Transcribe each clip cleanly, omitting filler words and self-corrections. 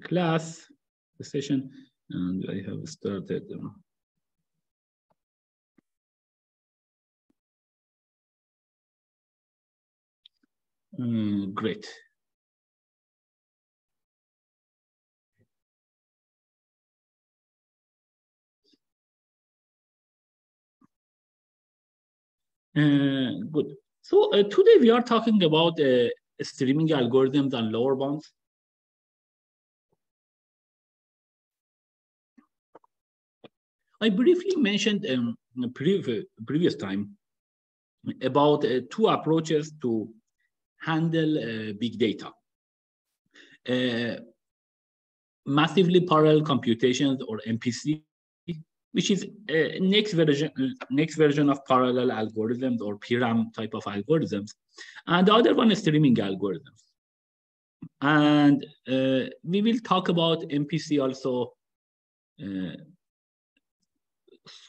class, the session, and I have started. Great. Good. So today we are talking about streaming algorithms and lower bounds. I briefly mentioned previous time about two approaches to handle big data. Massively parallel computations, or MPC, which is next version of parallel algorithms or PRAM type of algorithms, and the other one is streaming algorithms. And we will talk about MPC also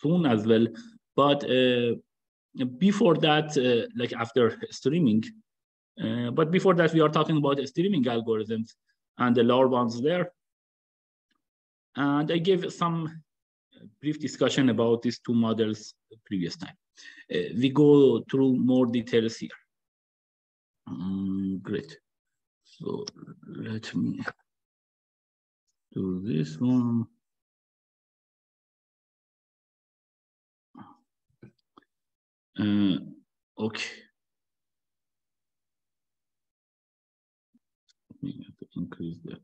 soon as well, but before that, like after streaming, but before that, we are talking about streaming algorithms and the lower bounds there. And I gave some brief discussion about these two models previous time. We go through more details here. Great. So let me do this one. Okay. We have to increase the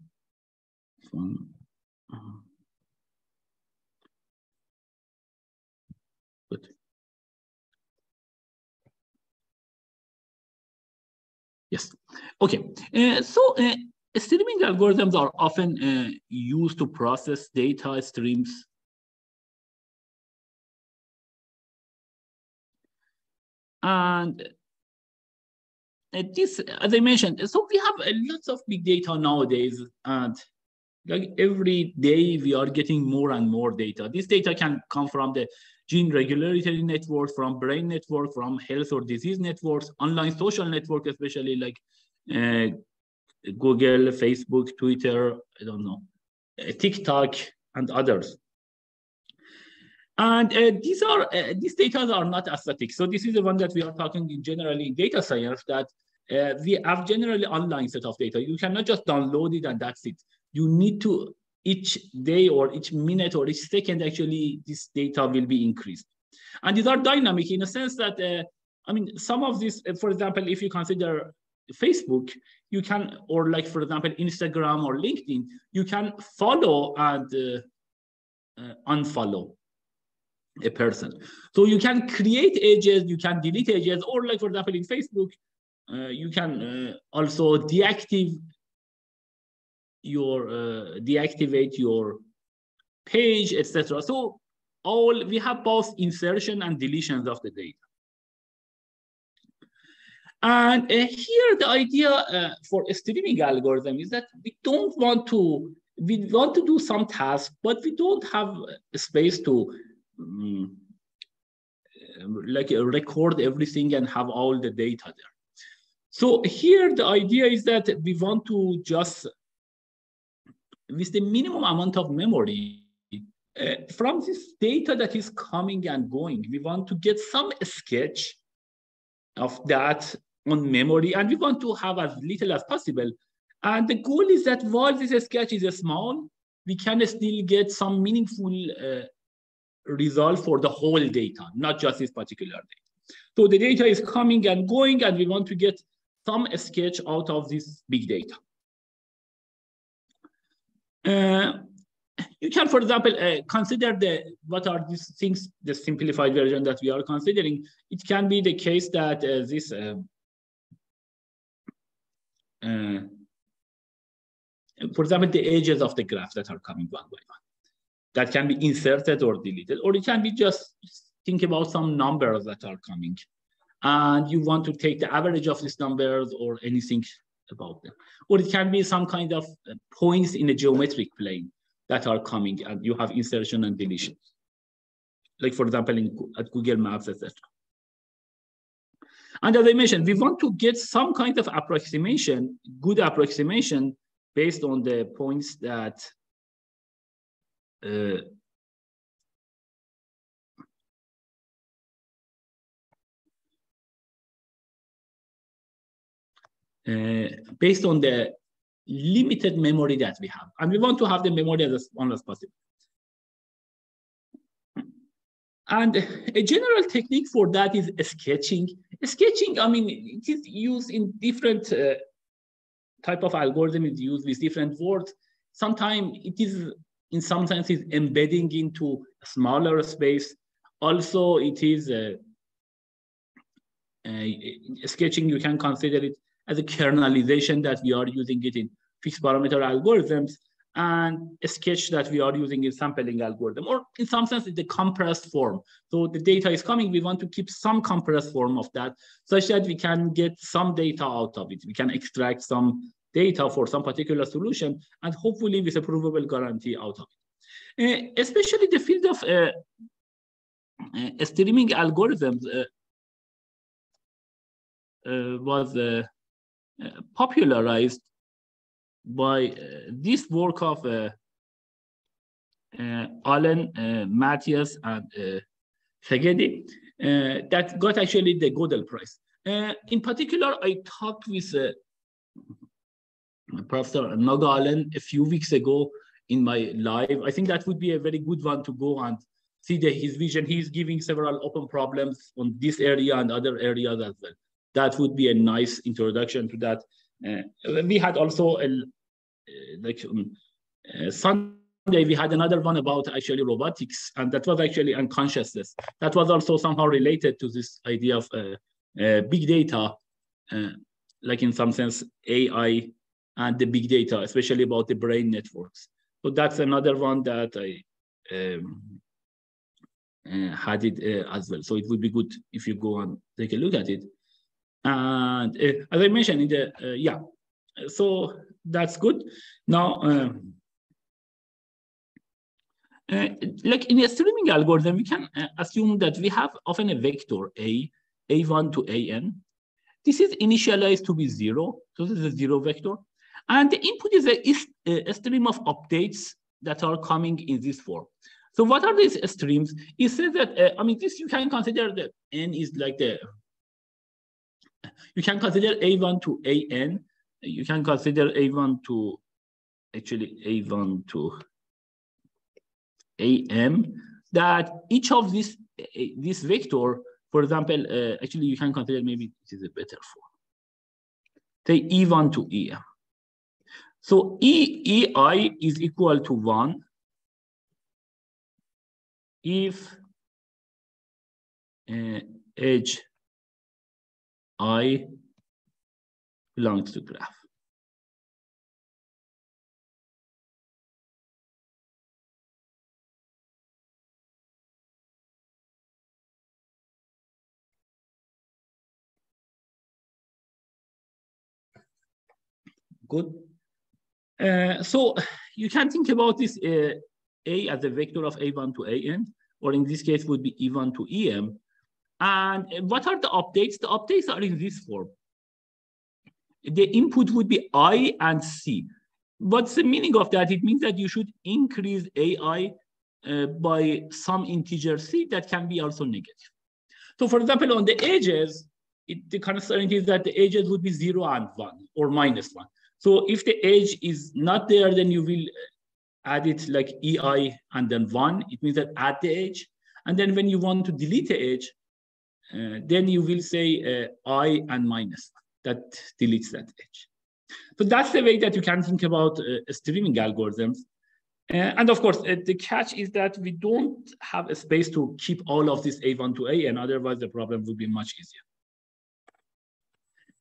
font. Good. Yes. Okay. So streaming algorithms are often used to process data streams. And this, as I mentioned, so we have lots of big data nowadays, and like every day we are getting more and more data. This data can come from the gene regulatory network, from brain network, from health or disease networks, online social network, especially like Google, Facebook, Twitter, I don't know, TikTok, and others. And these data are not static. So this is the one that we are talking in generally in data science, that we have generally online set of data. You cannot just download it and that's it. You need to, each day or each minute or each second, actually, this data will be increased. And these are dynamic in a sense that, I mean, some of this, for example, if you consider Facebook, you can, or like, for example, Instagram or LinkedIn, you can follow and unfollow a person. So you can create edges, you can delete edges, or like, for example, in Facebook, you can also deactivate your page, etc. So we have both insertion and deletions of the data. And here the idea for a streaming algorithm is that we want to do some tasks, but we don't have a space to like record everything and have all the data there. So here the idea is that we want to just, with the minimum amount of memory, from this data that is coming and going, we want to get some sketch of that on memory, and we want to have as little as possible. And the goal is that while this sketch is small, we can still get some meaningful result for the whole data, not just this particular data. So the data is coming and going, and we want to get some sketch out of this big data. You can, for example, consider what are these things, the simplified version that we are considering. It can be the case that this for example, the edges of the graph that are coming one by one, that can be inserted or deleted, or it can be just think about some numbers that are coming, and you want to take the average of these numbers or anything about them. Or it can be some kind of points in a geometric plane that are coming, and you have insertion and deletion. Like, for example, at Google Maps, etc. And as I mentioned, we want to get some kind of approximation, good approximation, based on the points that based on the limited memory that we have. And we want to have the memory as small as possible. And a general technique for that is sketching. Sketching, I mean, it is used in different type of algorithm is used with different words. Sometimes it is, in some senses, embedding into a smaller space. Also, it is sketching, you can consider it as a kernelization that we are using it in fixed parameter algorithms, and a sketch that we are using in sampling algorithm, or in some sense, it's the compressed form. So the data is coming, we want to keep some compressed form of that, such that we can get some data out of it. We can extract some data for some particular solution, and hopefully with a provable guarantee out of it. Especially the field of streaming algorithms was popularized by this work of Allen, Matthias, and Hajiaghayi that got actually the Gödel Prize. In particular, I talked with Professor Naga Allen a few weeks ago in my live. I think that would be a very good one to go and see his vision. He's giving several open problems on this area and other areas as well. That would be a nice introduction to that. We had also Sunday, we had another one about actually robotics, and that was actually unconsciousness. That was also somehow related to this idea of big data, like in some sense AI and the big data, especially about the brain networks. So that's another one that I had it as well. So it would be good if you go and take a look at it. And as I mentioned in the, yeah, so that's good. Now, like in a streaming algorithm, we can assume that we have often a vector A1 to AN. This is initialized to be 0. So this is a 0 vector. And the input is a stream of updates that are coming in this form. So what are these streams? It says that, I mean, this you can consider that N is like the, you can consider A1 to AN. You can consider A1 to, actually A1 to AM, that each of this vector, for example, actually you can consider maybe it is a better form. Say E1 to EM. So EI is equal to 1 if edge I belongs to graph. Good. So you can think about this A as a vector of A1 to AN, or in this case would be E1 to EM. And what are the updates? The updates are in this form. The input would be I and C. What's the meaning of that? It means that you should increase AI by some integer C that can be also negative. So for example, on the edges, the constraint is that the edges would be 0 and 1 or -1. So if the edge is not there, then you will add it like EI and then 1. It means that add the edge. And then when you want to delete the edge, then you will say I and -1. That deletes that edge. So that's the way that you can think about streaming algorithms. And of course, the catch is that we don't have a space to keep all of this A1 to AN, otherwise the problem would be much easier.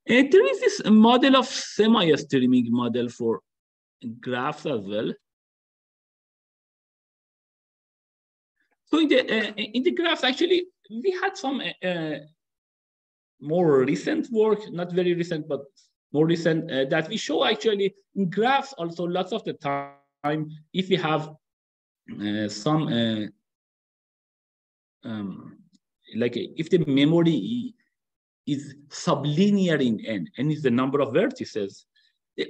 There is this model of semi-streaming model for graphs as well. So in the graphs, actually, we had some more recent work, not very recent, but more recent, that we show actually in graphs also lots of the time, if we have some, like if the memory is sublinear in N is the number of vertices,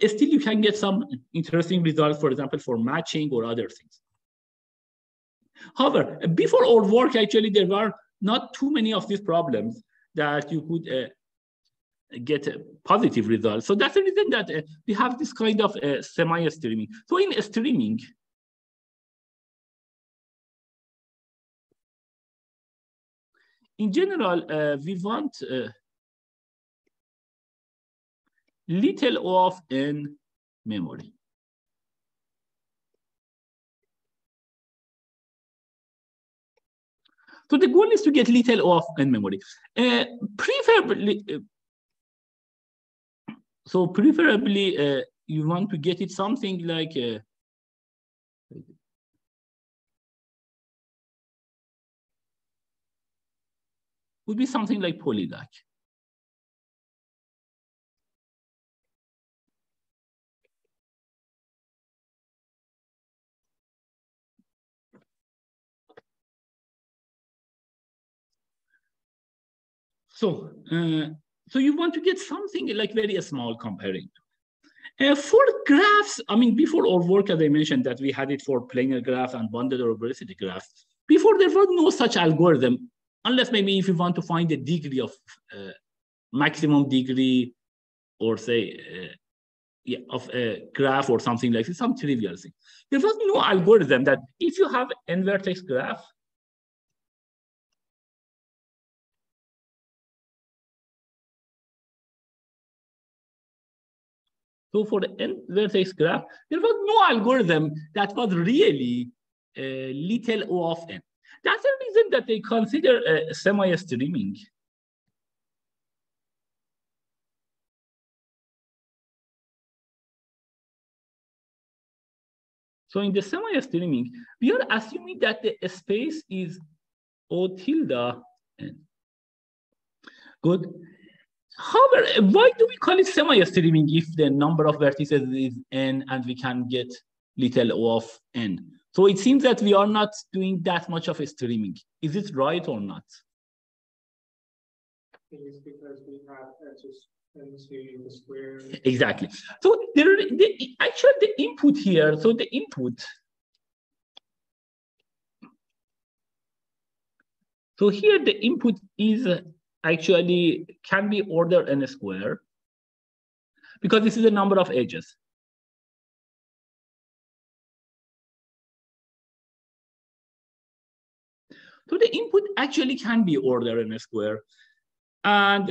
still you can get some interesting results, for example, for matching or other things. However, before our work, actually, there were not too many of these problems that you could get positive results. So that's the reason that we have this kind of semi-streaming. So in streaming, in general, we want little of n memory. So the goal is to get little of n memory. Preferably, you want to get it something like would be something like polylag. So you want to get something like very small comparing. For graphs, I mean, before our work, as I mentioned, that we had it for planar graph and bounded or velocity graph. Before, there was no such algorithm, unless maybe if you want to find the degree of maximum degree, or say, of a graph or something like this, some trivial thing. There was no algorithm that if you have n vertex graph, so for the n vertex graph, there was no algorithm that was really little O of n. That's the reason that they consider semi-streaming. So in the semi-streaming, we are assuming that the space is O tilde n. Good. However, why do we call it semi-streaming if the number of vertices is n and we can get little O of n? So it seems that we are not doing that much of a streaming. Is it right or not? It is because we have into the square. Exactly. So actually the input here, so the input. So here the input is actually can be ordered n square because this is the number of edges. So the input actually can be ordered n square. And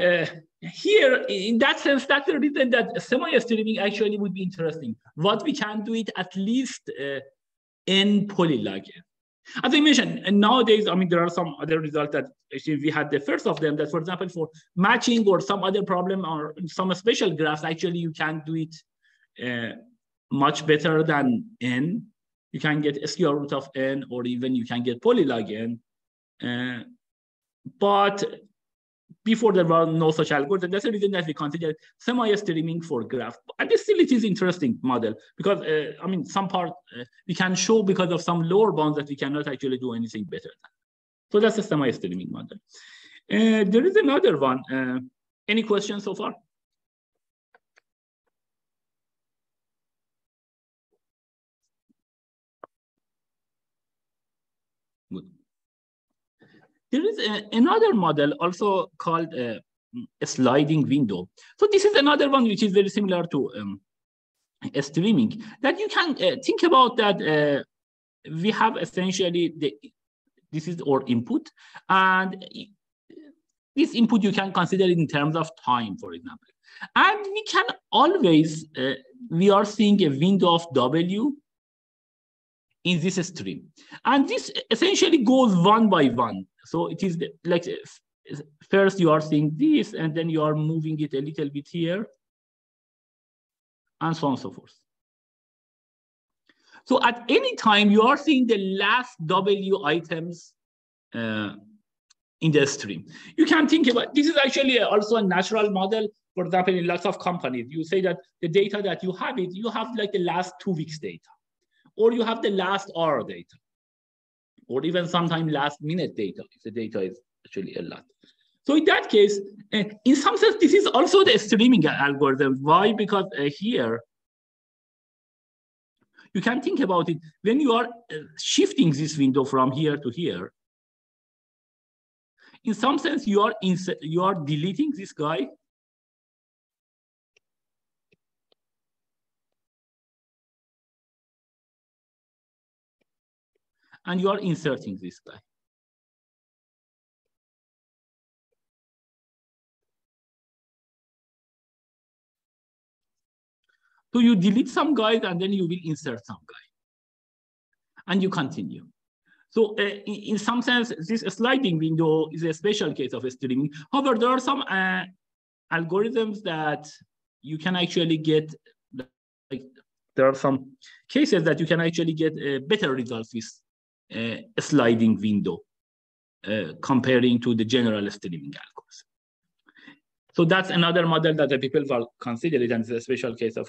here, in that sense, that's the reason that semi-streaming actually would be interesting. What we can do it at least n polylag. As I mentioned, and nowadays, I mean, there are some other results that actually we had the first of them that, for example, for matching or some other problem or some special graphs, actually you can do it much better than n. You can get square root of n, or even you can get polylag n. But before there were no such algorithm, that's the reason that we consider semi-streaming for graph. And still it is interesting model because, I mean, some part we can show because of some lower bounds that we cannot actually do anything better than. So that's the semi-streaming model. There is another one. Any questions so far? Good. There is another model also called a sliding window. So this is another one which is very similar to streaming, that you can think about that we have essentially, this is our input, and this input you can consider in terms of time, for example. And we can always, we are seeing a window of W in this stream. And this essentially goes one by one. So it is like, first you are seeing this, and then you are moving it a little bit here, and so on and so forth. So at any time, you are seeing the last W items in the stream. You can think about, this is actually also a natural model. For example, in lots of companies, you say that the data that you have you have like the last 2 weeks data, or you have the last hour data, or even sometimes last minute data, if the data is actually a lot. So in that case, in some sense, this is also the streaming algorithm. Why? Because here, you can think about it. When you are shifting this window from here to here, in some sense, you are deleting this guy. And you are inserting this guy. So you delete some guys and then you will insert some guy. And you continue. So in some sense, this sliding window is a special case of streaming. However, there are some algorithms that you can actually get, like, there are some cases that you can actually get better results with a sliding window comparing to the general streaming algorithm. So that's another model that the people will consider it, and it's a special case of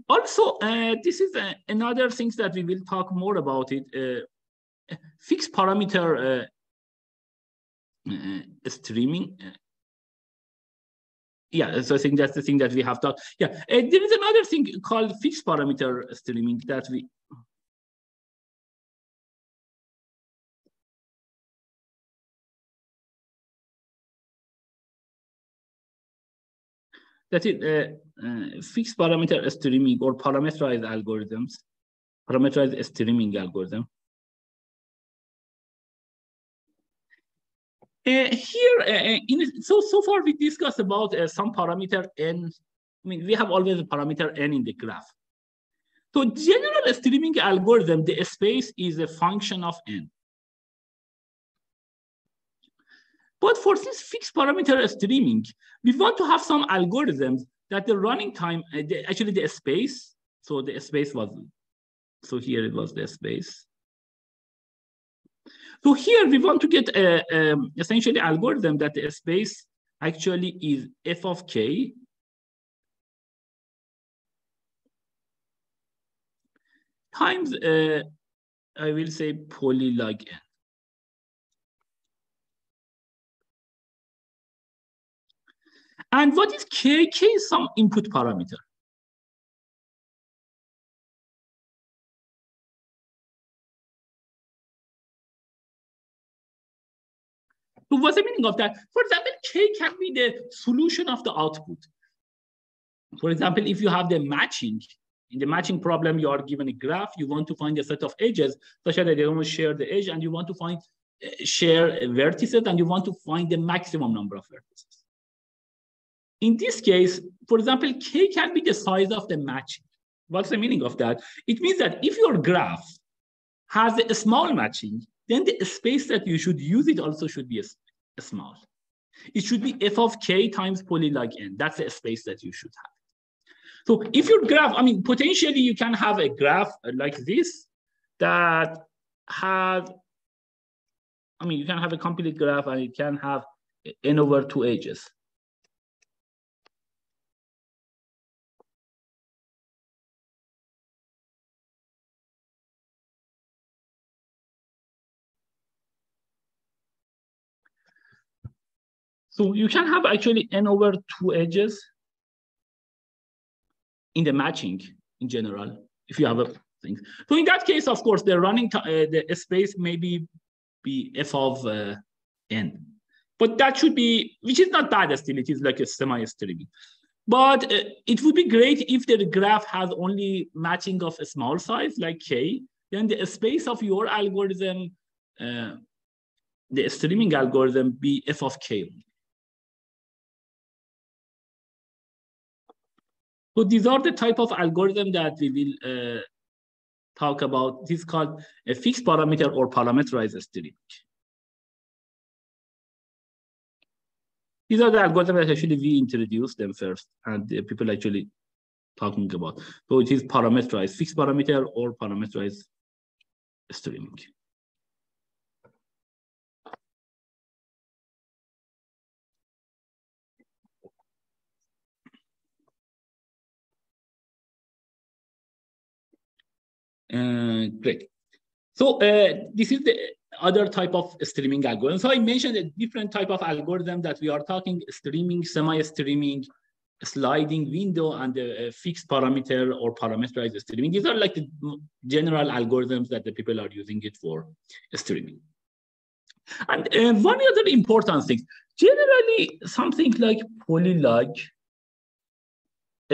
also, this is another thing that we will talk more about it. Fixed parameter streaming. Yeah, so I think that's the thing that we have taught. Yeah, there is another thing called fixed parameter streaming that we. That is fixed parameter streaming or parameterized algorithms, parameterized streaming algorithm. Here, so far we discussed about some parameter n. I mean, we have always a parameter n in the graph. So general streaming algorithm, the space is a function of n. But for this fixed parameter streaming, we want to have some algorithms that the running time, actually the space, so the space was, so here it was the space. So here we want to get essentially algorithm that the space actually is f of k times, I will say polylog n. And what is k? K is some input parameter. So what's the meaning of that? For example, k can be the solution of the output. For example, if you have the matching, in the matching problem, you are given a graph, you want to find a set of edges such that they don't share the edge, and you want to find share vertices, and you want to find the maximum number of vertices. In this case, for example, k can be the size of the matching. What's the meaning of that? It means that if your graph has a small matching, then the space that you should use it also should be a small. It should be f of k times polylog n. That's the space that you should have. So if your graph, I mean, potentially you can have a graph like this that has, I mean, you can have a complete graph and it can have n over 2 edges. So you can have actually n over 2 edges in the matching in general, if you have a thing. So in that case, of course, the running the space may be f of n. But that should be, which is not bad still, it is like a semi-streaming. But it would be great if the graph has only matching of a small size, like k, then the space of your algorithm, the streaming algorithm, be f of k. So these are the type of algorithm that we will talk about. This is called a fixed parameter or parameterized streaming. These are the algorithms that actually we introduced them first, and the people actually talking about. So it is parameterized, fixed parameter or parameterized streaming. Great. So this is the other type of streaming algorithm. So I mentioned a different type of algorithm that we are talking: streaming, semi-streaming, sliding window, and the fixed parameter or parameterized streaming. These are like the general algorithms that the people are using it for streaming. And one other important thing, generally something like polylog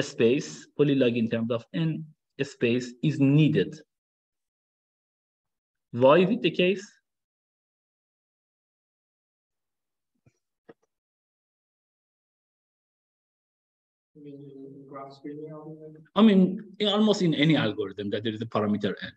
space, polylog in terms of n space is needed. Why is it the case? I mean, almost in any algorithm that there is a parameter n.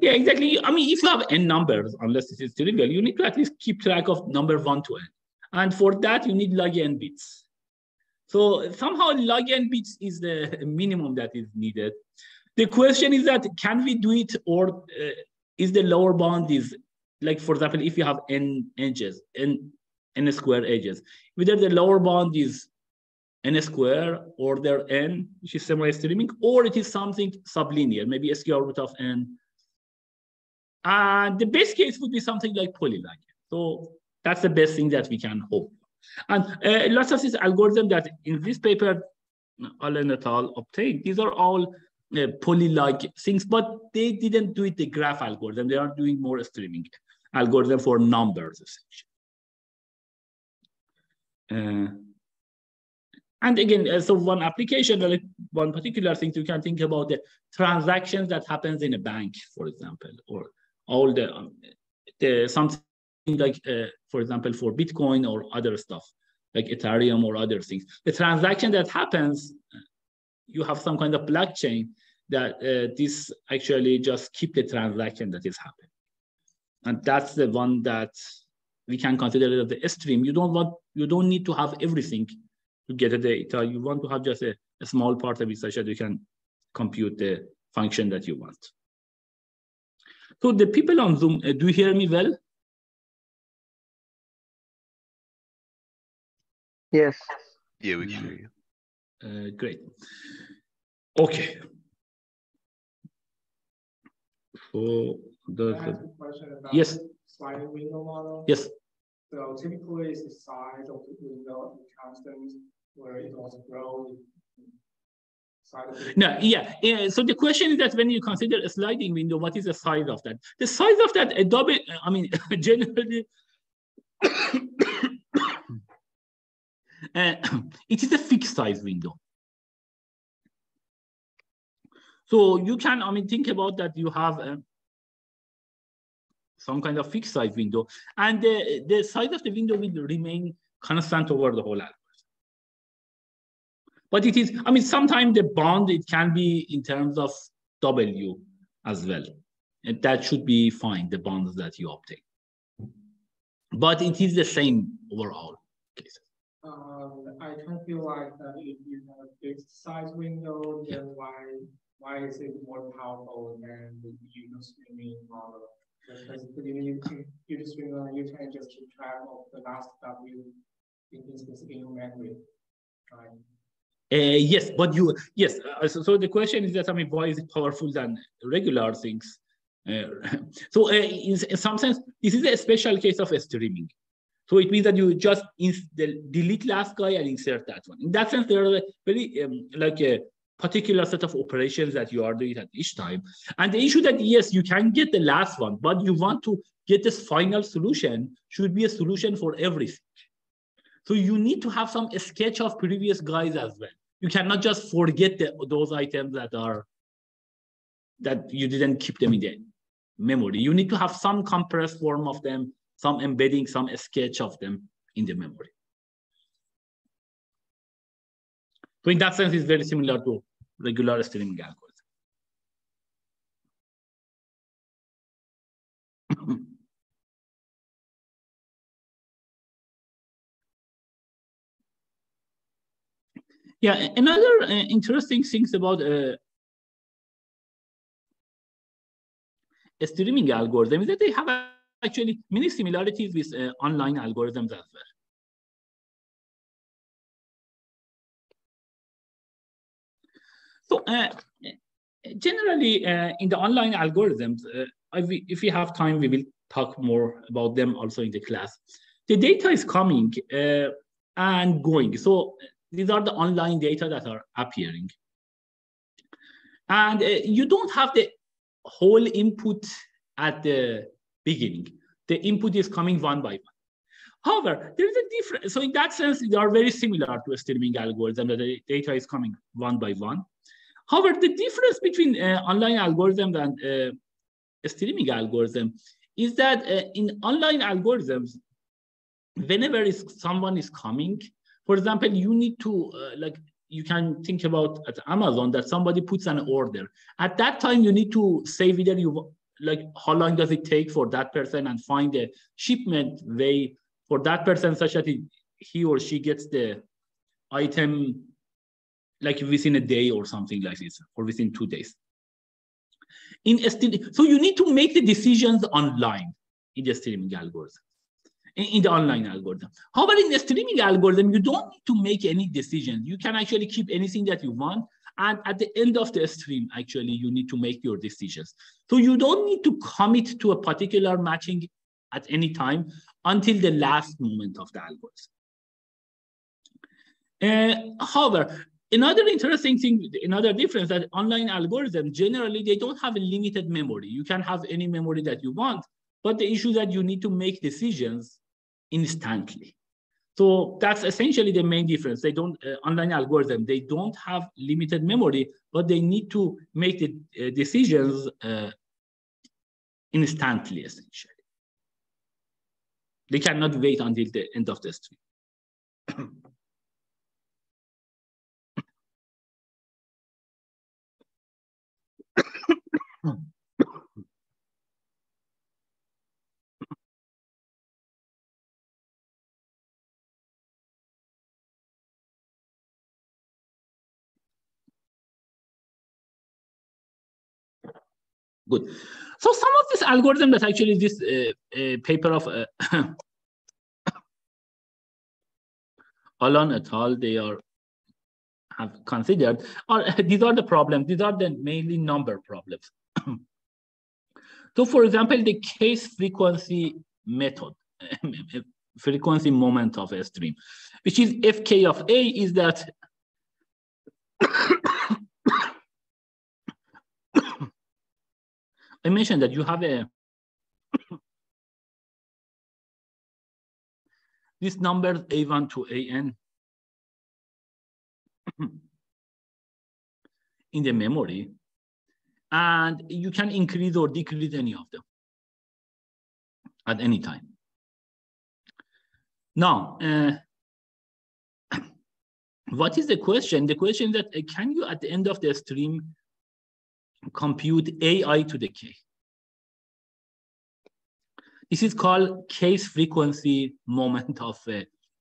Yeah, exactly. I mean, if you have n numbers, unless it is trivial, you need to at least keep track of number 1 to n. And for that, you need log n bits. So somehow log n bits is the minimum that is needed. The question is that, can we do it, or is the lower bound is, like, for example, if you have n edges, n square edges, whether the lower bound is n square or their n, which is semi-streaming, or it is something sublinear, maybe a square root of n. And the best case would be something like polylog. So that's the best thing that we can hope. And lots of these algorithms that in this paper, Allen et al. Obtained, these are all polylog things, but they didn't do it the graph algorithm. They are doing more streaming algorithm for numbers, essentially. And again, so one application, like one particular thing you can think about, the transactions that happens in a bank, for example, or all the something like, for example, for Bitcoin or other stuff, like Ethereum or other things. The transaction that happens, you have some kind of blockchain that this actually just keep the transaction that is happening. And that's the one that we can consider as the stream. You don't need to have everything to get the data. You want to have just a small part of it such that you can compute the function that you want. So the people on Zoom, do you hear me well? Yes. Yeah, we can hear you. Great. Okay. So yes. Sliding window model. Yes. So typically, it's the size of the window constant, where it also grows. No, yeah. So the question is that when you consider a sliding window, what is the size of that? The size of that, generally, it is a fixed size window. So you can, think about that. You have some kind of fixed size window, and the size of the window will remain constant over the whole algorithm. But it is, sometimes the bound, it can be in terms of W as well. And that should be fine, the bounds that you obtain. But it is the same overall cases. I kind of feel like if you have a fixed size window, then why is it more powerful than the user streaming model? Because you can just keep track of the last W in this specific memory, right? Yes, but so the question is that, why is it powerful than regular things? So in some sense, this is a special case of streaming. So it means that you just delete last guy and insert that one. In that sense, there are very like a particular set of operations that you are doing at each time. And the issue that, yes, you can get the last one, but you want to get this final solution, should be a solution for everything. So you need to have some sketch of previous guys as well. You cannot just forget those items that you didn't keep them in the memory. You need to have some compressed form of them, some embedding, some sketch of them in the memory. So in that sense, it's very similar to regular streaming algorithm. Yeah, another interesting things about a streaming algorithm is that they have actually many similarities with online algorithms as well. So generally, in the online algorithms, if we have time, we will talk more about them also in the class. The data is coming and going. So these are the online data that are appearing. And you don't have the whole input at the beginning. The input is coming one by one. However, there is a difference. So in that sense, they are very similar to a streaming algorithm, that the data is coming one by one. However, the difference between online algorithms and streaming algorithm is that in online algorithms, whenever someone is coming, for example, you need to, like, you can think about at Amazon that somebody puts an order. At that time, you need to say whether you, like, how long does it take for that person and find a shipment way for that person such that he or she gets the item like within a day or something like this, or within 2 days. So you need to make the decisions online in the streaming algorithm, in the online algorithm. However, in the streaming algorithm, you don't need to make any decisions. You can actually keep anything that you want. And at the end of the stream, actually, you need to make your decisions. So you don't need to commit to a particular matching at any time until the last moment of the algorithm. However, another interesting thing, another difference, that online algorithms, generally, they don't have a limited memory. You can have any memory that you want, but the issue is that you need to make decisions instantly. So that's essentially the main difference. They don't, online algorithms, they don't have limited memory, but they need to make the decisions instantly, essentially. They cannot wait until the end of the stream. Good. So some of this algorithm that actually this paper of Alan et al. They have considered, or these are the problems. These are the mainly number problems. So, for example, the case frequency method, frequency moment of a stream, which is fk of a, is that I mentioned that you have this number a1 to an in the memory, and you can increase or decrease any of them at any time. Now, what is the question? The question is that can you, at the end of the stream, compute ai to the k? This is called case frequency moment of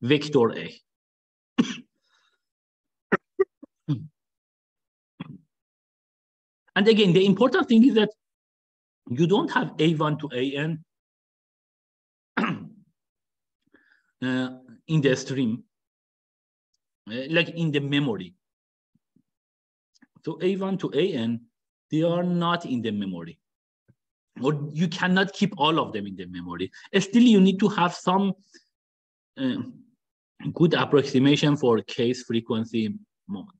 vector a. And again, the important thing is that you don't have a1 to an in the stream, like in the memory. So a1 to an, they are not in the memory, or you cannot keep all of them in the memory. Still, you need to have some good approximation for case frequency moment.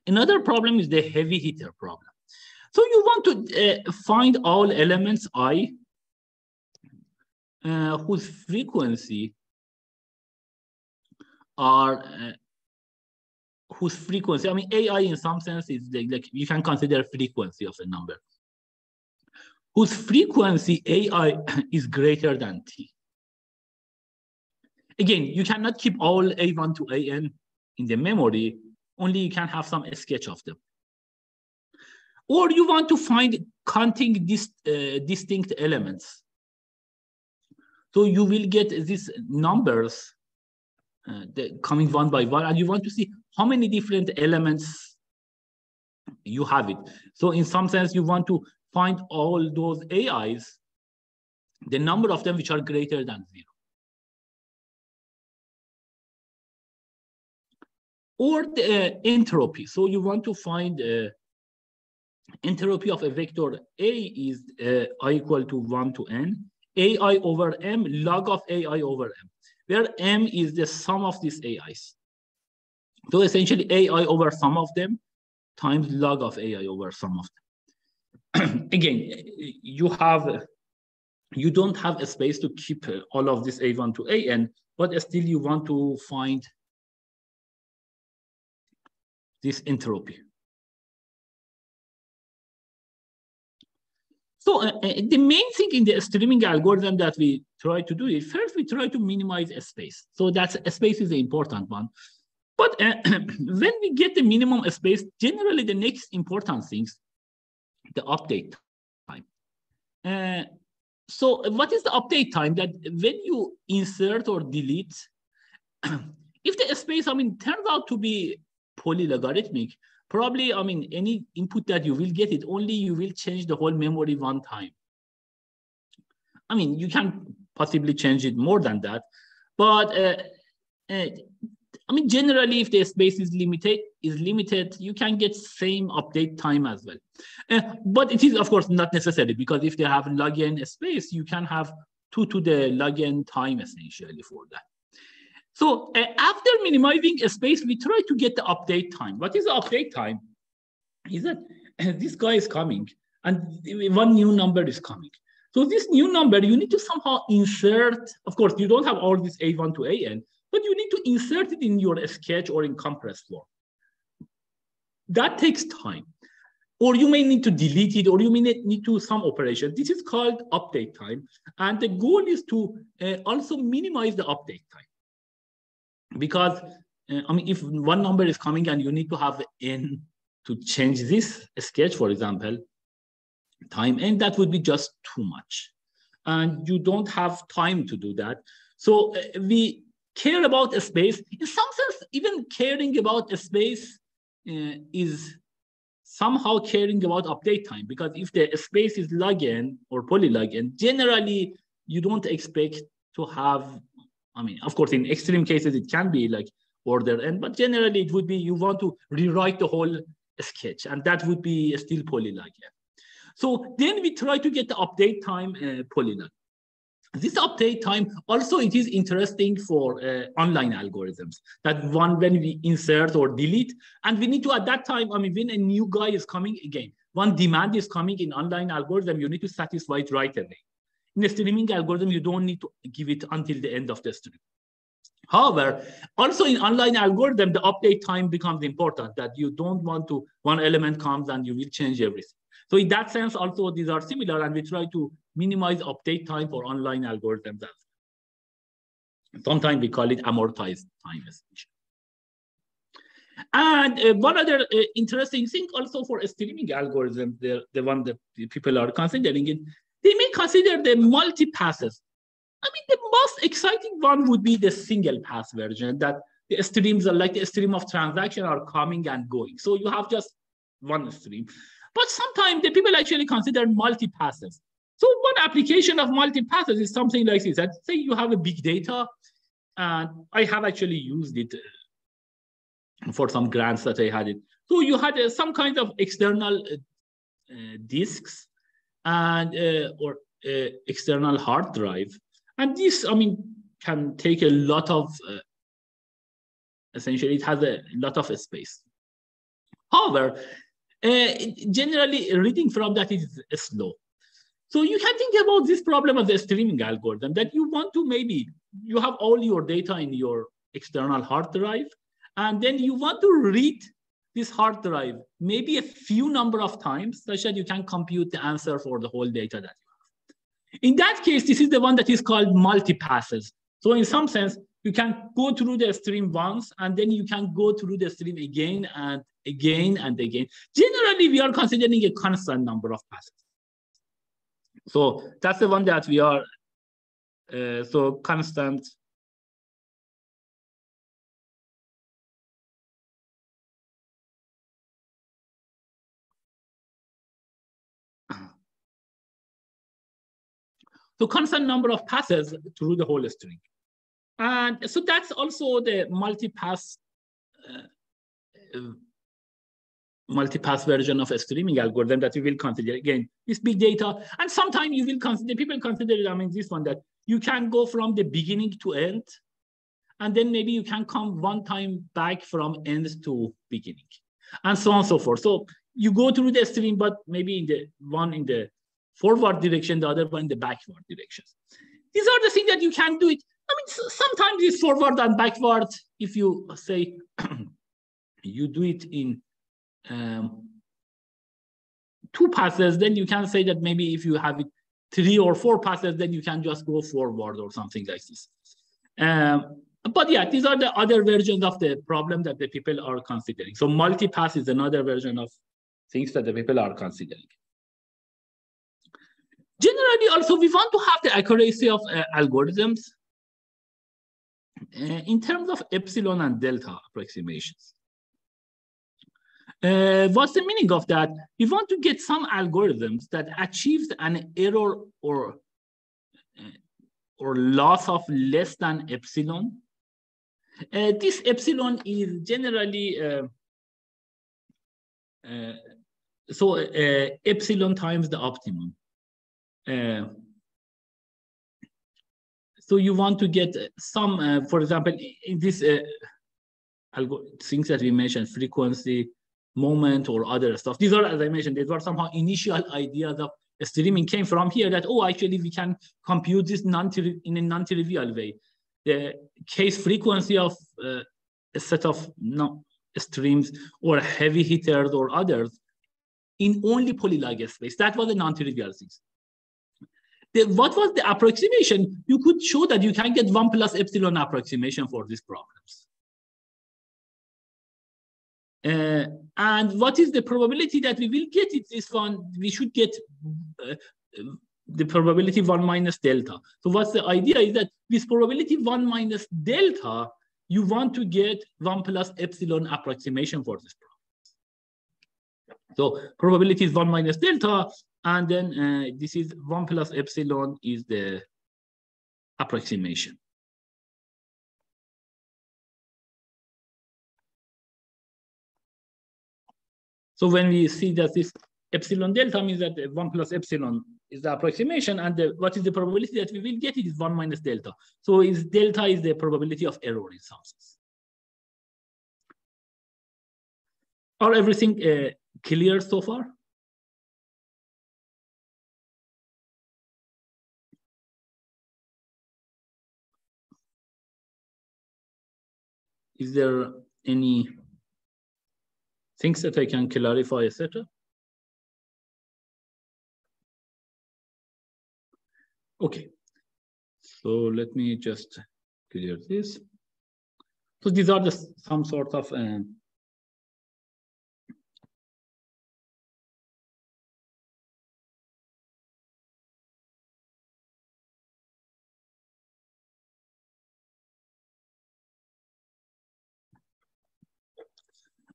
Another problem is the heavy hitter problem. So you want to find all elements I whose frequency are I mean, AI in some sense is like you can consider frequency of a number, whose frequency AI is greater than T. Again, you cannot keep all A1 to AN in the memory, only you can have some sketch of them. Or you want to find counting distinct elements. So you will get these numbers coming one by one, and you want to see how many different elements you have it. So in some sense, you want to find all those AIs, the number of them which are greater than 0. or the entropy. So you want to find entropy of a vector A is I equal to 1 to n, ai over m log of ai over m, where m is the sum of these ai's. So essentially ai over sum of them times log of ai over sum of them. Again, you don't have a space to keep all of this a1 to an, but still you want to find this entropy. So the main thing in the streaming algorithm that we try to do is first we try to minimize a space. So that's a space is the important one. But when we get the minimum space, generally the next important things, the update time. So what is the update time? That when you insert or delete, if the space, turns out to be polylogarithmic, probably, any input that you will get it, only you will change the whole memory one time. You can possibly change it more than that, but generally, if the space is limited, you can get same update time as well. But it is, of course, not necessary, because if they have log n space, you can have 2 to the log n time essentially for that. So after minimizing a space, we try to get the update time. What is the update time? Is that this guy is coming and one new number is coming. So this new number, you need to somehow insert. Of course, you don't have all this a1 to an, but you need to insert it in your sketch or in compressed form. That takes time. Or you may need to delete it, or you may need to some operation. This is called update time. And the goal is to also minimize the update time. Because, if one number is coming and you need to have n to change this sketch, for example, time n, that would be just too much. And you don't have time to do that. So we care about a space. In some sense, even caring about a space is somehow caring about update time, because if the space is log n or polylog n, generally you don't expect to have, of course, in extreme cases, it can be like order n, but generally it would be you want to rewrite the whole sketch, and that would be still polylog n. So then we try to get the update time polylog. This update time, also it is interesting for online algorithms, that when we insert or delete, and we need to, at that time, when a new guy is coming, again, one demand is coming in online algorithm, you need to satisfy it right away. In a streaming algorithm, you don't need to give it until the end of the stream. However, also in online algorithm, the update time becomes important, that you don't want to, one element comes and you will change everything. So in that sense, also these are similar, and we try to minimize update time for online algorithms. Sometimes we call it amortized time. And one other interesting thing also for a streaming algorithm, the one that people are considering it, they may consider the multi-passes. The most exciting one would be the single pass version, that the streams are like the stream of transaction are coming and going. So you have just one stream. But sometimes the people actually consider multi-passes. So one application of multi-passes is something like this. That say you have a big data, and I have actually used it for some grants that I had it. So you had some kind of external disks and or external hard drive. And this, can take a lot of, essentially it has a lot of space. However, generally reading from that is slow. So you can think about this problem of the streaming algorithm, that you want to, maybe you have all your data in your external hard drive, and then you want to read this hard drive maybe a few number of times, such that you can compute the answer for the whole data that you have. In that case, this is the one that is called multi-passes. So in some sense, you can go through the stream once, and then you can go through the stream again and again and again. Generally, we are considering a constant number of passes. So that's the one that we are, so constant. So constant number of passes through the whole string. And so that's also the multi-pass multipass version of a streaming algorithm that we will consider. Again, this big data, and sometimes you will consider, people consider it, I mean, this one, that you can go from the beginning to end, and then maybe you can come one time back from end to beginning, and so on and so forth. So you go through the stream, but maybe in the one in the forward direction, the other one in the backward direction. These are the things that you can do it. I mean, sometimes it's forward and backward. If you say you do it in 2 passes, then you can say that maybe if you have it 3 or 4 passes, then you can just go forward or something like this. But yeah, these are the other versions of the problem that the people are considering. So multipass is another version of things that the people are considering. Generally, also, we want to have the accuracy of algorithms in terms of epsilon and delta approximations. What's the meaning of that? We want to get some algorithms that achieves an error or loss of less than epsilon. This epsilon is generally epsilon times the optimum. So you want to get some, for example, in this things that we mentioned, frequency, moment, or other stuff. These are, as I mentioned, these were somehow initial ideas of streaming came from here that, oh, actually we can compute this in a non-trivial way. The case frequency of a set of streams or heavy hitters or others in only polylog space. That was a non-trivial thing. What was the approximation? You could show that you can get 1 plus epsilon approximation for these problems. And what is the probability that we will get it? This one, we should get the probability 1 minus delta. So what's the idea is that this probability 1 minus delta, you want to get 1 plus epsilon approximation for this problem. So probability is 1 minus delta, and then this is 1 plus epsilon is the approximation. So when we see that this epsilon delta means that 1 plus epsilon is the approximation, and what is the probability that we will get it is 1 minus delta. So delta is the probability of error in some sense. Are everything clear so far? Is there any things that I can clarify, etc.? Okay, so let me just clear this. So these are some sort of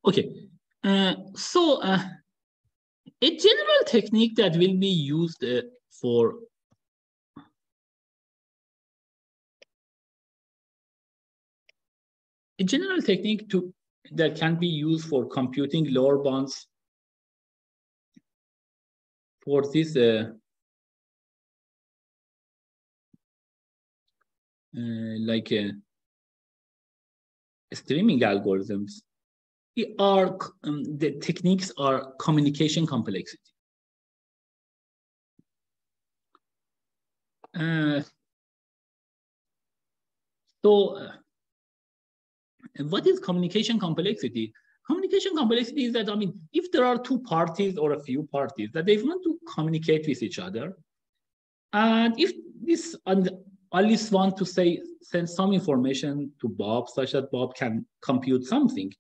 okay. So a general technique that will be used for a general technique that can be used for computing lower bounds for this streaming algorithms are the techniques are communication complexity. What is communication complexity? Communication complexity is that, I mean, if there are 2 parties or a few parties that they want to communicate with each other, and if this Alice wants to send some information to Bob such that Bob can compute something,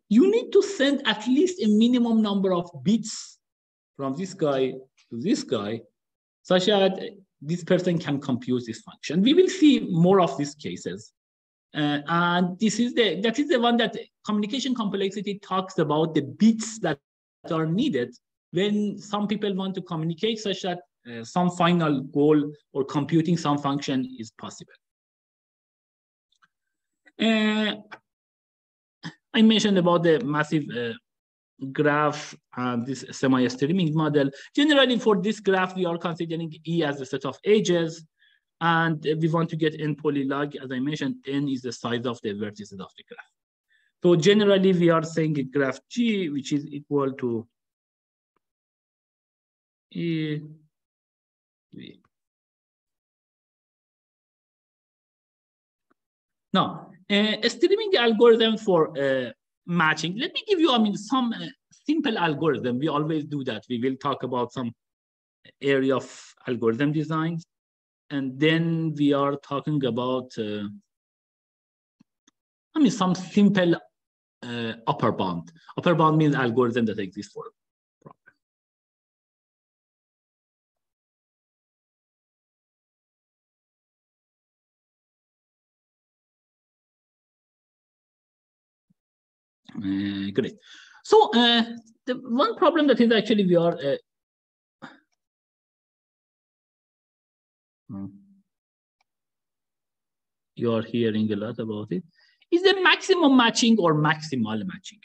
you need to send at least a minimum number of bits from this guy to this guy such that this person can compute this function. We will see more of these cases. And that is the one that communication complexity talks about, the bits that are needed when some people want to communicate such that some final goal or computing some function is possible. I mentioned about the massive graph and this semi-streaming model. Generally, for this graph, we are considering E as a set of edges, and we want to get n polylog. As I mentioned, n is the size of the vertices of the graph. So generally, we are saying a graph G, which is equal to E V. Now, a streaming algorithm for matching. Let me give you, some simple algorithm. We always do that. We will talk about some area of algorithm design, and then we are talking about, some simple upper bound. Upper bound means algorithm that exists for a problem. Great. So the one problem that is actually we are you are hearing a lot about it, is the maximum matching or maximal matching.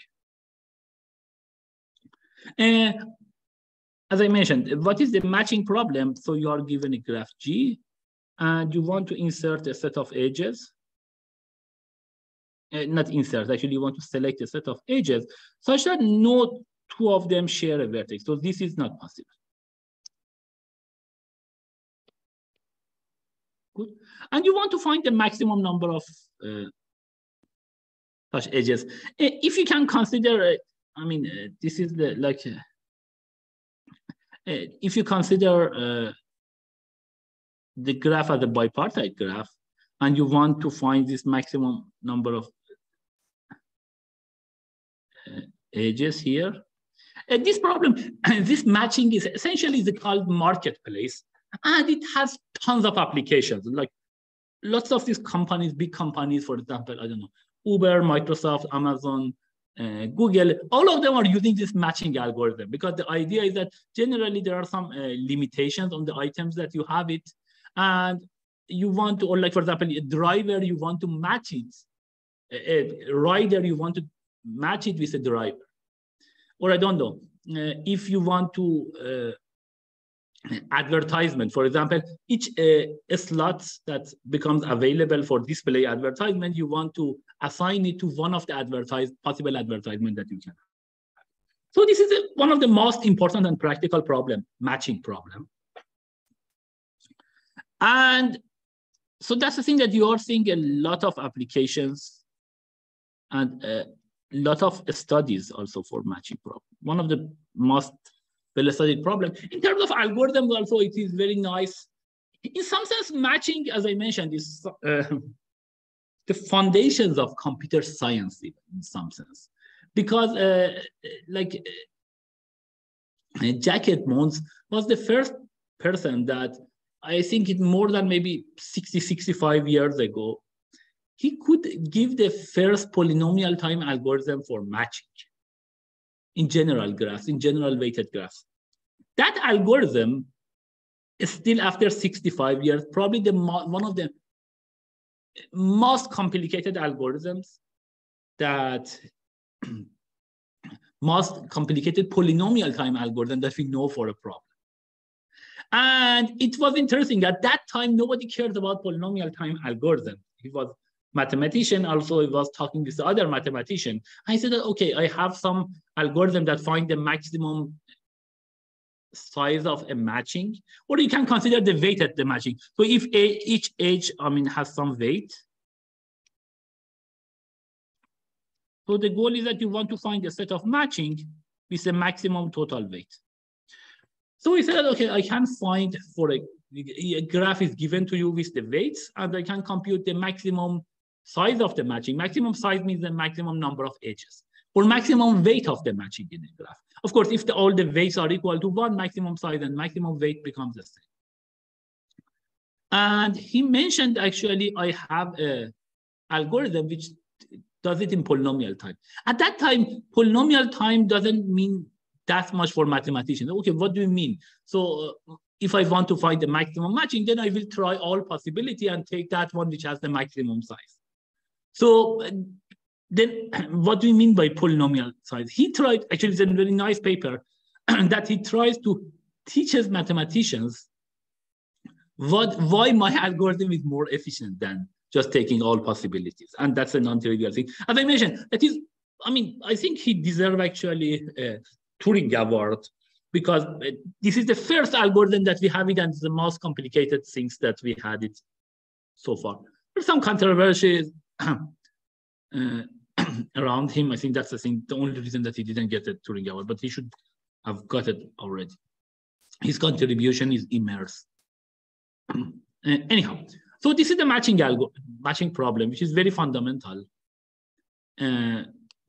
As I mentioned, what is the matching problem? So you are given a graph G, and you want to insert a set of edges. Not insert, actually you want to select a set of edges such that no two of them share a vertex. So this is not possible. Good. And you want to find the maximum number of such edges. If you can consider, this is the if you consider the graph as a bipartite graph, and you want to find this maximum number of edges here. This problem, this matching is essentially called marketplace, and it has tons of applications. Like lots of these companies, big companies, for example, I don't know, Uber, Microsoft, Amazon, Google, all of them are using this matching algorithm, because the idea is that generally there are some limitations on the items that you have it, and you want to, or like for example, a driver, you want to match it, a rider, you want to match it with a driver. Or I don't know, if you want to advertisement, for example, each slot that becomes available for display advertisement, you want to assign it to one of the possible advertisement that you can have. So this is one of the most important and practical problem, matching problem. And so that's the thing that you are seeing a lot of applications and a lot of studies also for matching problem. One of the most well-studied problem. In terms of algorithms also, it is very nice. In some sense, matching, as I mentioned, is the foundations of computer science in some sense. Because Jack Edmonds was the first person that, I think it more than maybe 60, 65 years ago, he could give the first polynomial time algorithm for matching in general graphs, in general weighted graphs. That algorithm is still, after 65 years, probably one of the most complicated algorithms, that most complicated polynomial time algorithm that we know for a problem. And it was interesting, at that time, nobody cared about polynomial time algorithm. He was mathematician, also he was talking with the other mathematician. I said, okay, I have some algorithm that find the maximum size of a matching, or you can consider the weight at the matching. So if each edge, has some weight. So the goal is that you want to find a set of matching with a maximum total weight. So we said, okay, I can find for a graph is given to you with the weights, and I can compute the maximum size of the matching. Maximum size means the maximum number of edges, or maximum weight of the matching in the graph. Of course, if all the weights are equal to one, maximum size and maximum weight becomes the same. And he mentioned, actually, I have an algorithm which does it in polynomial time. At that time, polynomial time doesn't mean that much for mathematicians. Okay, what do you mean? So if I want to find the maximum matching, then I will try all possibility and take that one which has the maximum size. So then what do you mean by polynomial size? He tried, actually it's a very nice paper, that he tries to teach his mathematicians why my algorithm is more efficient than just taking all possibilities. And that's a non-trivial thing. As I mentioned, that is, I mean, I think he deserves actually a Turing Award, because this is the first algorithm that we have it, and the most complicated things that we had it so far. There's some controversies around him. I think that's the thing, the only reason that he didn't get a Turing Award, but he should have got it already. His contribution is immense. Anyhow, so this is the matching problem, which is very fundamental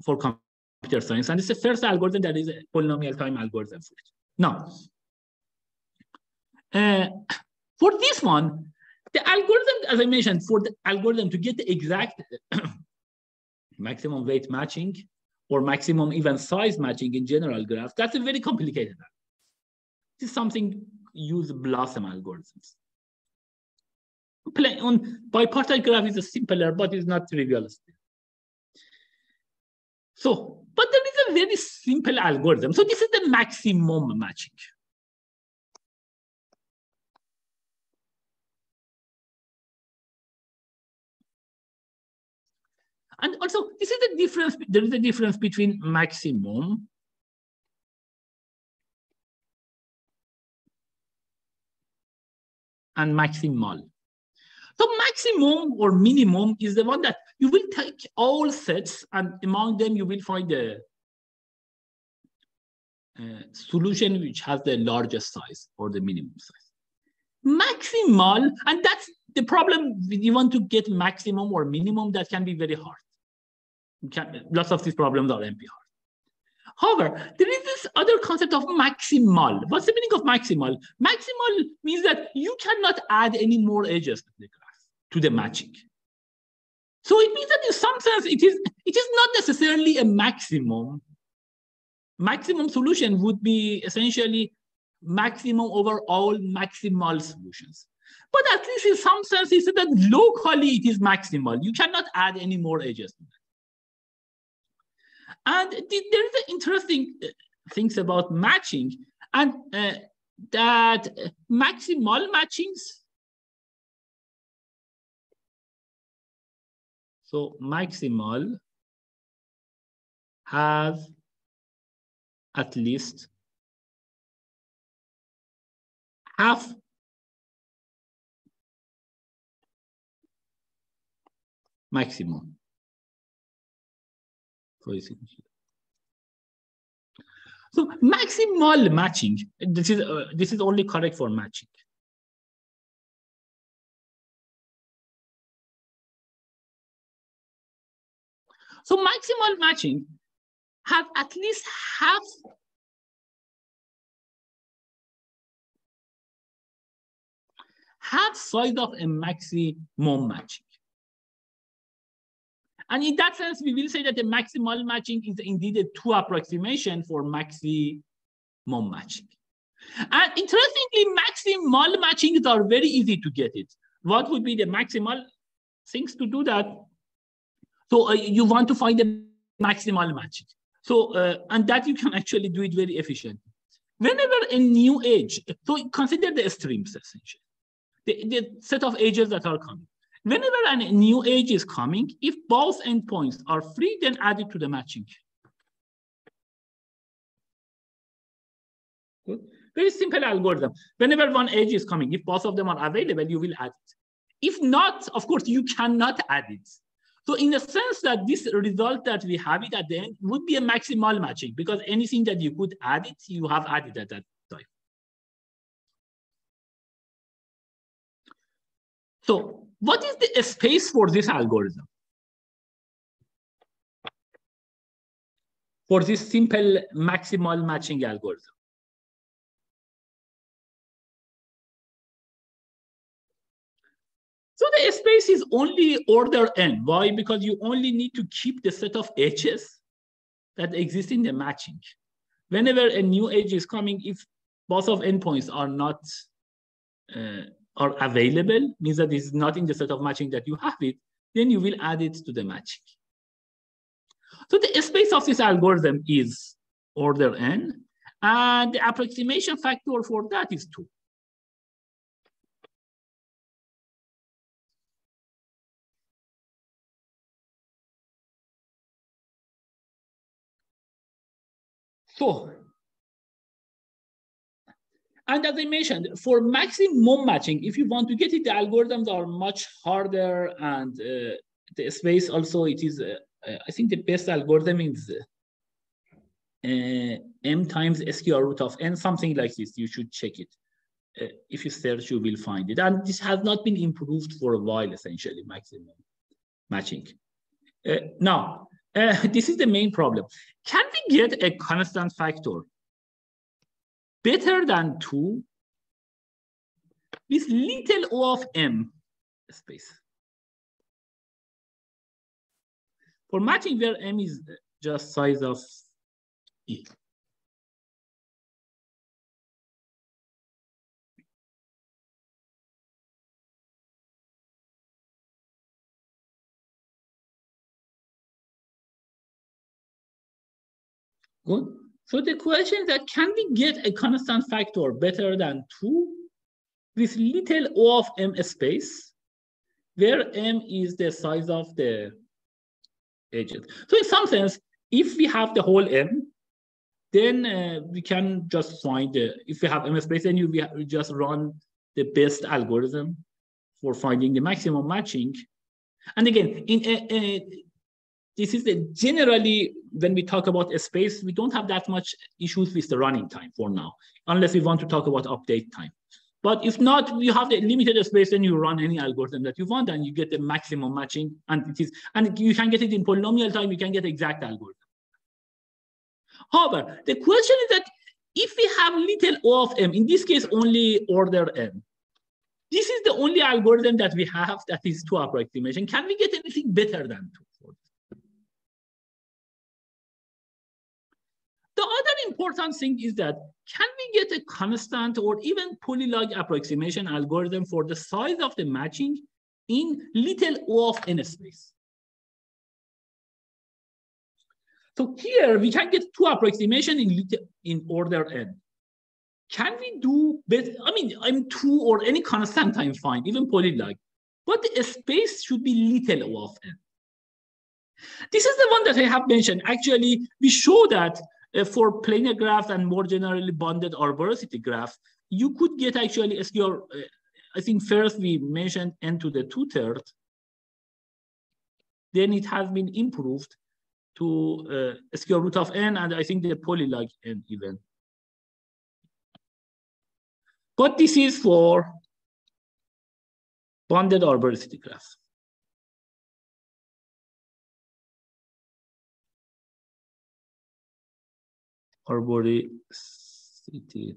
for computer science, and it's the first algorithm that is a polynomial time algorithm for it. Now, for this one, the algorithm, as I mentioned, for the algorithm to get the exact maximum weight matching or maximum even size matching in general graphs, that's a very complicated algorithm. This is something use Blossom algorithms. On bipartite graph is a simpler, but it's not trivial still. So, but there is a very simple algorithm. So this is the maximum matching. And also, this is the difference. There is a difference between maximum and maximal. So maximum or minimum is the one that you will take all sets, and among them you will find a solution which has the largest size or the minimum size. Maximal, and that's the problem. You want to get maximum or minimum, that can be very hard. Lots of these problems are NP hard. However, there is this other concept of maximal. What's the meaning of maximal? Maximal means that you cannot add any more edges to the graph, to the matching. So it means that in some sense, it is not necessarily a maximum. Maximum solution would be essentially maximum over all maximal solutions. But at least in some sense, it's that locally it is maximal. You cannot add any more edges to that. And there is interesting things about matching, and that maximal matchings. So maximal have at least half maximum. So maximal matching, this is only correct for matching. So maximal matching have at least half size of a maximum matching. And in that sense, we will say that the maximal matching is indeed a true approximation for maximum matching. And interestingly, maximal matchings are very easy to get it. What would be the maximal things to do that? So you want to find the maximal matching. So, and that you can actually do it very efficiently. Whenever a new edge, so consider the streams essentially, the set of edges that are coming. Whenever a new edge is coming, if both endpoints are free, then add it to the matching. Good. Very simple algorithm. Whenever one edge is coming, if both of them are available, you will add it. If not, of course, you cannot add it. So in the sense that this result that we have it at the end would be a maximal matching, because anything that you could add it, you have added at that time. So what is the space for this algorithm? For this simple maximal matching algorithm? So the space is only order n. Why? Because you only need to keep the set of edges that exist in the matching. Whenever a new edge is coming, if both of endpoints are not are available, means that it's not in the set of matching that you have it, then you will add it to the matching. So the space of this algorithm is order n, and the approximation factor for that is 2. So, and as I mentioned, for maximum matching, if you want to get it, the algorithms are much harder, and the space also, it is, I think the best algorithm is m times square root of n, something like this. You should check it. If you search, you will find it. And this has not been improved for a while, essentially, maximum matching. Now, this is the main problem. Can we get a constant factor better than 2 with little o of m space? For matching where m is just size of E. Good. So the question is that, can we get a constant factor better than 2 with little o of m space, where m is the size of the edges? So in some sense, if we have the whole m, then we can just find, if we have m space, then we just run the best algorithm for finding the maximum matching. And again, this is generally, when we talk about a space, we don't have that much issues with the running time for now, unless we want to talk about update time. But if not, you have the limited space, then you run any algorithm that you want, and you get the maximum matching. And you can get it in polynomial time. You can get exact algorithm. However, the question is that if we have little o of m, in this case only order n, this is the only algorithm that we have that is 2 approximation. Can we get anything better than 2? The other important thing is that, can we get a constant or even polylog approximation algorithm for the size of the matching in little o of n space? So here we can get 2 approximation in order n. Can we do better? I mean, I'm 2 or any constant I'm fine, even polylog. But the space should be little o of n. This is the one that I have mentioned. Actually, we show that for planar graphs and more generally bounded arboricity graphs, you could get actually a square. I think first we mentioned n to the 2/3. Then it has been improved to square root of n, and I think the polylog n even. But this is for bounded arboricity graphs. Arboricity.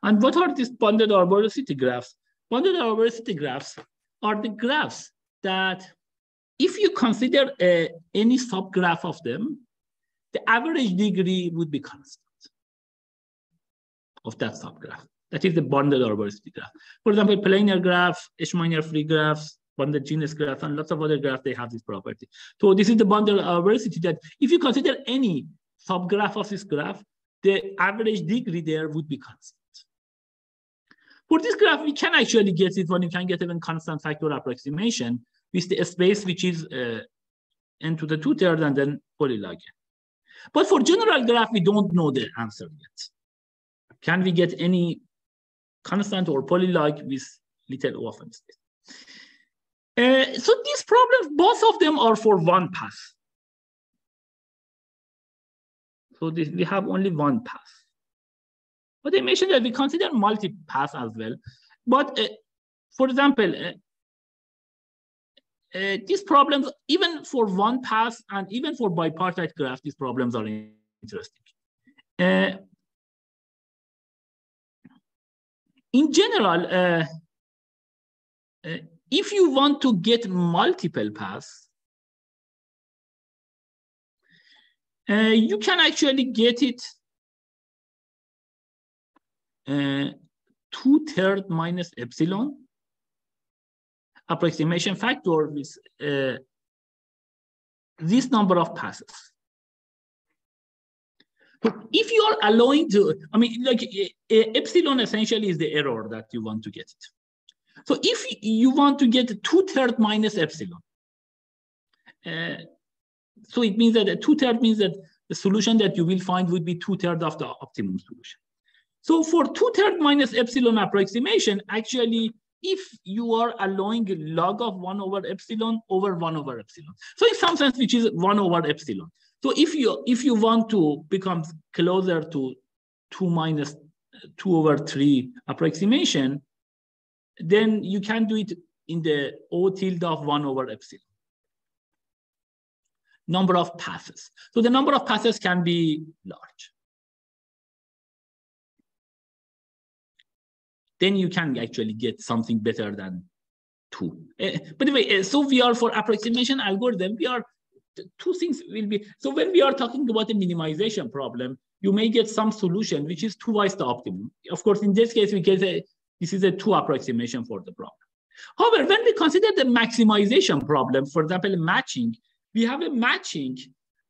And what are these bounded arboricity graphs? Bounded arboricity graphs are the graphs that, if you consider any subgraph of them, the average degree would be constant of that subgraph. That is the bounded arboricity graph. For example, planar graph, H-minor free graphs, bounded genus graphs, and lots of other graphs, they have this property. So this is the bounded arboricity that, if you consider any subgraph of this graph, the average degree there would be constant. For this graph, we can actually get it when you can get even constant factor approximation with the space, which is n to the 2/3 and then polylog. But for general graph, we don't know the answer yet. Can we get any constant or polylog with little o of m space? So these problems, both of them are for one path. So we have only one path. But I mentioned that we consider multi-path as well. But for example, these problems, even for one path and even for bipartite graph, these problems are interesting. In general, if you want to get multiple paths, you can actually get it 2/3 minus epsilon approximation factor with this number of passes. So if you are allowing to, I mean, like epsilon essentially is the error that you want to get it. So if you want to get 2/3 minus epsilon, so it means that 2/3 means that the solution that you will find would be 2/3 of the optimum solution. So for 2/3 minus epsilon approximation, actually, if you are allowing log of 1 over epsilon over 1 over epsilon. So in some sense, which is 1 over epsilon. So if you want to become closer to 2 minus 2 over 3 approximation, then you can do it in the O tilde of 1 over epsilon. Number of passes. So the number of passes can be large. Then you can actually get something better than 2. By the way, so we are for approximation algorithm, we are two things will be, so when we are talking about a minimization problem, you may get some solution which is twice the optimum. Of course, in this case, we get this is a 2 approximation for the problem. However, when we consider the maximization problem, for example, matching, we have a matching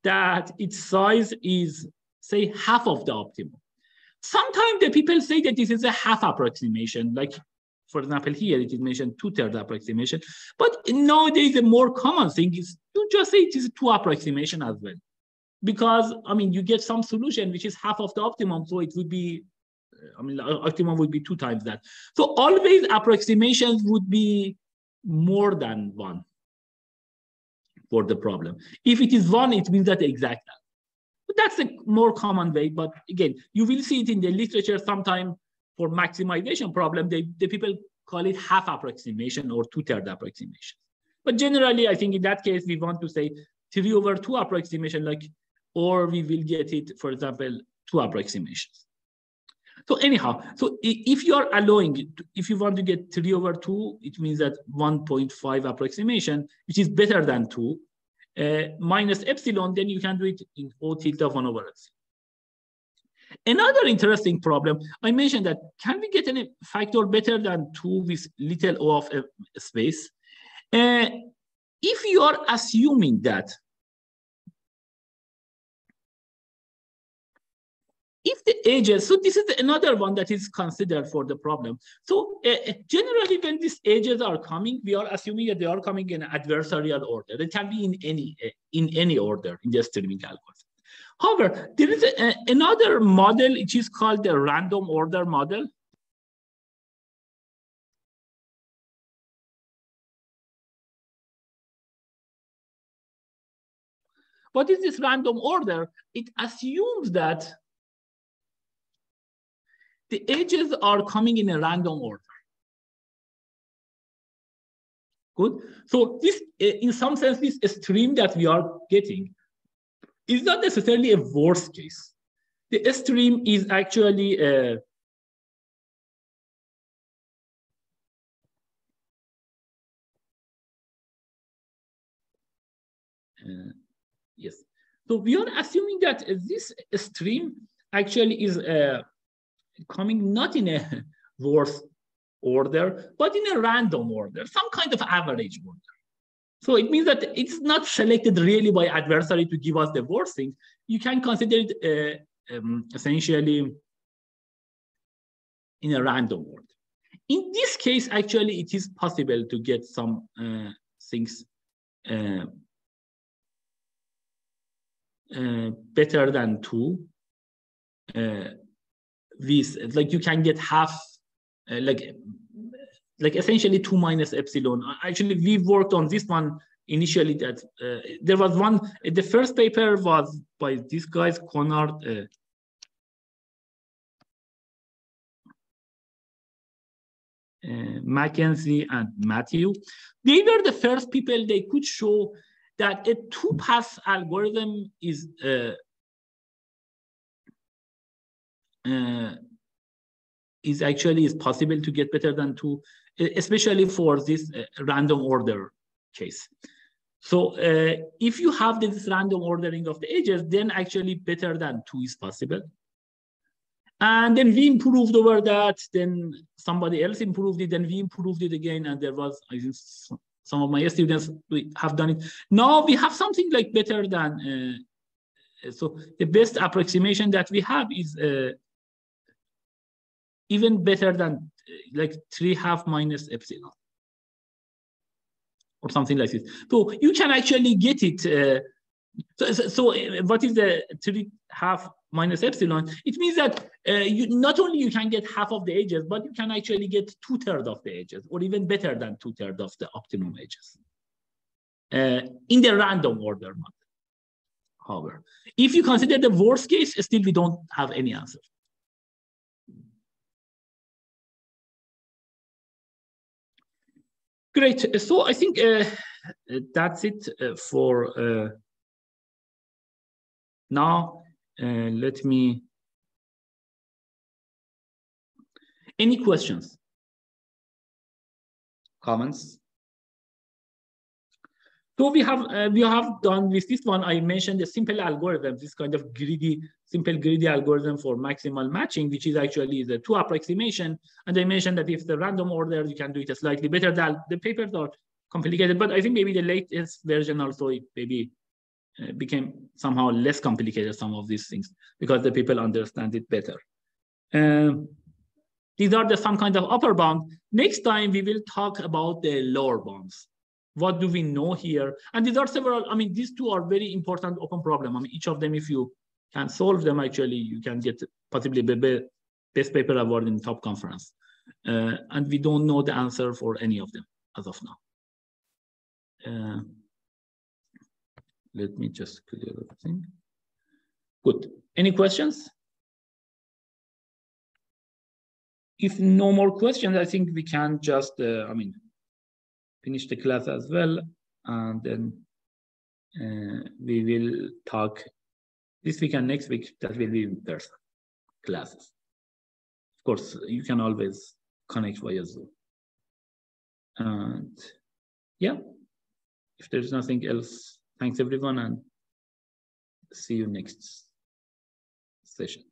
that its size is, say, half of the optimum. Sometimes the people say that this is a half approximation, like, for example, here it is mentioned 2/3 approximation. But nowadays, the more common thing is you just say it is a 2 approximation as well. Because, I mean, you get some solution which is half of the optimum, so it would be, I mean, optimum would be 2 times that. So always approximations would be more than 1 for the problem. If it is 1, it means that the exact. But that's a more common way. But again, you will see it in the literature sometime for maximization problem. The people call it half approximation or 2/3 approximation. But generally, I think in that case, we want to say 3 over 2 approximation, like, or we will get it, for example, 2 approximations. So anyhow, so if you are allowing, if you want to get 3 over 2, it means that 1.5 approximation, which is better than 2, minus epsilon, then you can do it in O tilde of 1 over epsilon. Another interesting problem, I mentioned that, can we get a factor better than 2 with little o of space? If you are assuming that if the edges, so this is another one that is considered for the problem. So generally, when these edges are coming, we are assuming that they are coming in adversarial order. They can be in any order in the streaming algorithm. However, there is another model which is called the random order model. What is this random order? It assumes that the edges are coming in a random order. Good. So this, in some sense, this stream that we are getting is not necessarily a worst case. The stream is actually yes. So we are assuming that this stream actually is coming not in a worst order, but in a random order, some kind of average order. So it means that it's not selected really by adversary to give us the worst thing. You can consider it essentially in a random order. In this case, actually, it is possible to get some things better than 2. With, like, you can get half, like essentially 2 minus epsilon. Actually, we worked on this one initially. That there was one. The first paper was by these guys, Conard, Mackenzie, and Matthew. They were the first people. They could show that a 2-pass algorithm is possible to get better than 2, especially for this random order case. So if you have this random ordering of the edges, then actually better than 2 is possible. And then we improved over that. Then somebody else improved it. Then we improved it again. And there was, I think, some of my students have done it. Now we have something like better than, so the best approximation that we have is even better than like 3/2 minus epsilon or something like this. So you can actually get it. So what is the 3/2 minus epsilon? It means that not only you can get half of the edges, but you can actually get 2/3 of the edges, or even better than 2/3 of the optimum edges in the random order model. However, if you consider the worst case, still we don't have any answer. Great. So I think that's it for now. Let me. Any questions? Comments? So we have done with this one. I mentioned a simple algorithm, this kind of simple greedy algorithm for maximal matching, which is actually the 2 approximation. And I mentioned that if the random order, you can do it slightly better. The papers are complicated, but I think maybe the latest version also maybe became somehow less complicated, some of these things, because the people understand it better. These are some kind of upper bound. Next time we will talk about the lower bounds. What do we know here? And these are several, I mean, these 2 are very important open problems. I mean, each of them, if you can solve them, actually, you can get possibly the best paper award in top conference. And we don't know the answer for any of them as of now. Let me just clear everything. Good. Any questions? If no more questions, I think we can just, finish the class as well, and then we will talk this week and next week. That will be in person classes. Of course, you can always connect via Zoom. And yeah, if there's nothing else, thanks everyone, and see you next session.